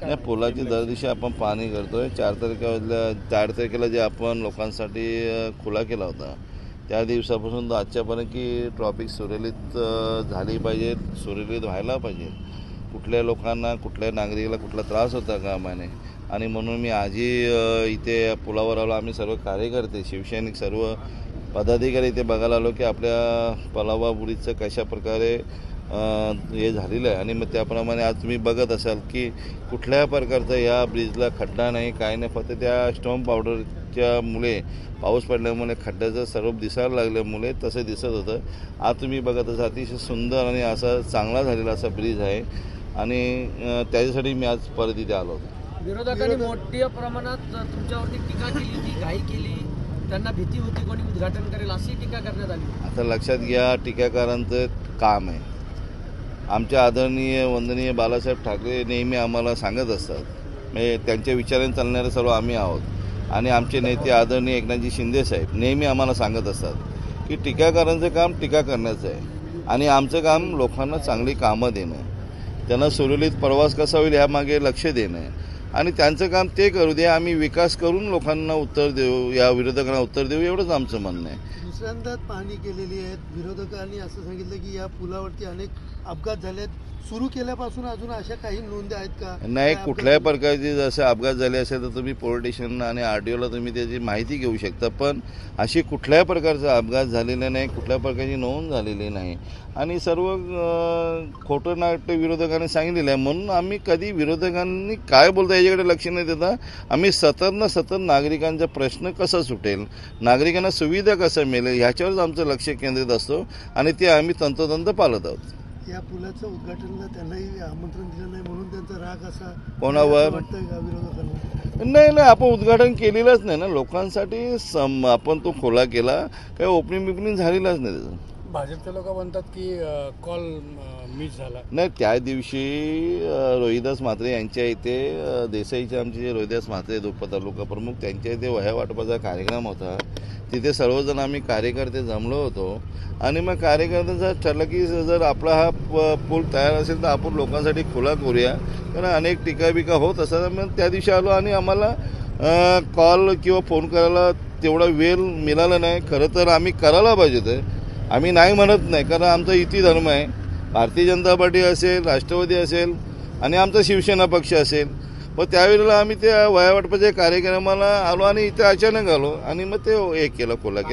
नाही, पुलाची दर दिवशी आपण पाहणी करतोय. 4 तारखेला जे आपण लोकांसाठी खुला केला होता त्या दिवसापासून तर आजच्यापर्यंत की ट्रॉफिक सुरळीत झाली पाहिजे, सुरळीत व्हायला पाहिजे. कुठल्या लोकांना, कुठल्या नागरिकाला कुठला त्रास होता कामा नये. आणि म्हणून मी आजही इथे पुलावर आलो. आम्ही सर्व कार्यकर्ते, शिवसैनिक, सर्व पदाधिकारी इथे बघायला आलो की आपल्या पलावाबुडीचं कशा प्रकारे हे झालेलं आहे. आणि मग त्याप्रमाणे आज तुम्ही बघत असाल की कुठल्या प्रकारचा या ब्रिजला खड्डा नाही, काय नाही. फक्त त्या स्टॉम पावडरच्या मुळे, पाऊस पडल्यामुळे खड्ड्याचं स्वरूप दिसायला लागल्यामुळे तसं दिसत होतं. आज तुम्ही बघत असाल अतिशय सुंदर आणि असा चांगला झालेला असा ब्रिज आहे. आणि त्याच्यासाठी मी आज परत इथे आलो होतो. विरोधकांनी मोठ्या प्रमाणात तुमच्यावरती टीका केली, ती घाई केली, त्यांना भीती होती कोणी उद्घाटन करेल अशी टीका करण्यात आली. आता लक्षात घ्या, टीकाकारांचं काम आहे. आमच्या आदरणीय वंदनीय बाळासाहेब ठाकरे नेहमी आम्हाला सांगत असतात, म्हणजे त्यांच्या विचाराने चालणारे सर्व आम्ही आहोत. आणि आमचे नेते आदरणीय एकनाथजी शिंदे साहेब नेहमी आम्हाला सांगत असतात की टीकाकारांचं काम टीका करण्याचं आहे आणि आमचं काम लोकांना चांगली कामं देणं, त्यांना सुरळीत प्रवास कसा होईल यामागे लक्ष देणं. आणि त्यांचं काम ते करू दे, आम्ही विकास करून लोकांना उत्तर देऊ, या विरोधकांना उत्तर देऊ, एवढंच आमचं म्हणणं आहे. दुसऱ्यांदा पाहणी केलेली आहे. विरोधकांनी असं सांगितलं की या पुलावरती अनेक अपघात झाले आहेत. सुरू केल्यापासून अजून अशा काही नोंदी आहेत का? नाही, कुठल्याही प्रकारचे जसे अपघात झाले असेल तर तुम्ही पोलीस स्टेशन आणि RTOला तुम्ही त्याची माहिती घेऊ शकता. पण अशी कुठल्याही प्रकारचा अपघात झालेला नाही, कुठल्या प्रकारची नोंद झालेली नाही. आणि सर्व खोटं नाट्य विरोधकांनी सांगितलेलं आहे. म्हणून आम्ही कधी विरोधकांनी काय बोलता याच्याकडे लक्ष न देता आम्ही सतत नागरिकांचा प्रश्न कसा सुटेल, नागरिकांना सुविधा कसं मिळेल ह्याच्यावरच आमचं लक्ष केंद्रित असतो. आणि ते आम्ही तंतोतंत पाळत आहोत. या पुलाचं उद्घाटनाला त्यांनाही आमंत्रण दिलं नाही म्हणून त्यांचा राग असा कोणावर वाटतंय का विरोधकांना? नाही, आपण उद्घाटन केलेलंच नाही ना. लोकांसाठी आपण तो खुला केला, काही ओपनिंग झालेलाच नाही त्याचं. भाजपचे लोक म्हणतात की कॉल मिस झाला. नाही, त्या दिवशी रोहिदास म्हात्रे यांच्या इथे देसाईचे आमचे जे रोहिदास म्हात्रे तालुका प्रमुख त्यांच्या इथे वह्या वाटपाचा कार्यक्रम होता. तिथे सर्वजण आम्ही कार्यकर्ते जमलो होतो. आणि मग कार्यकर्त्यांचं ठरलं की जर आपला हा पूल तयार असेल तर आपण लोकांसाठी खुला करूया, कारण अनेक टीका होत असतात. मग त्या दिवशी आलो आणि आम्हाला कॉल किंवा फोन करायला तेवढा वेळ मिळाला नाही. खरं तर आम्ही करायला पाहिजे होतं, आम्ही नाही म्हणत नाही, कारण आमचा युती धर्म आहे. भारतीय जनता पार्टी असेल, राष्ट्रवादी असेल आणि आमचा शिवसेना पक्ष असेल. मग त्यावेळेला आम्ही त्या वह्या वाटपाच्या कार्यक्रमाला आलो आणि इथे अचानक आलो आणि मग ते एक केलं, खुला केला.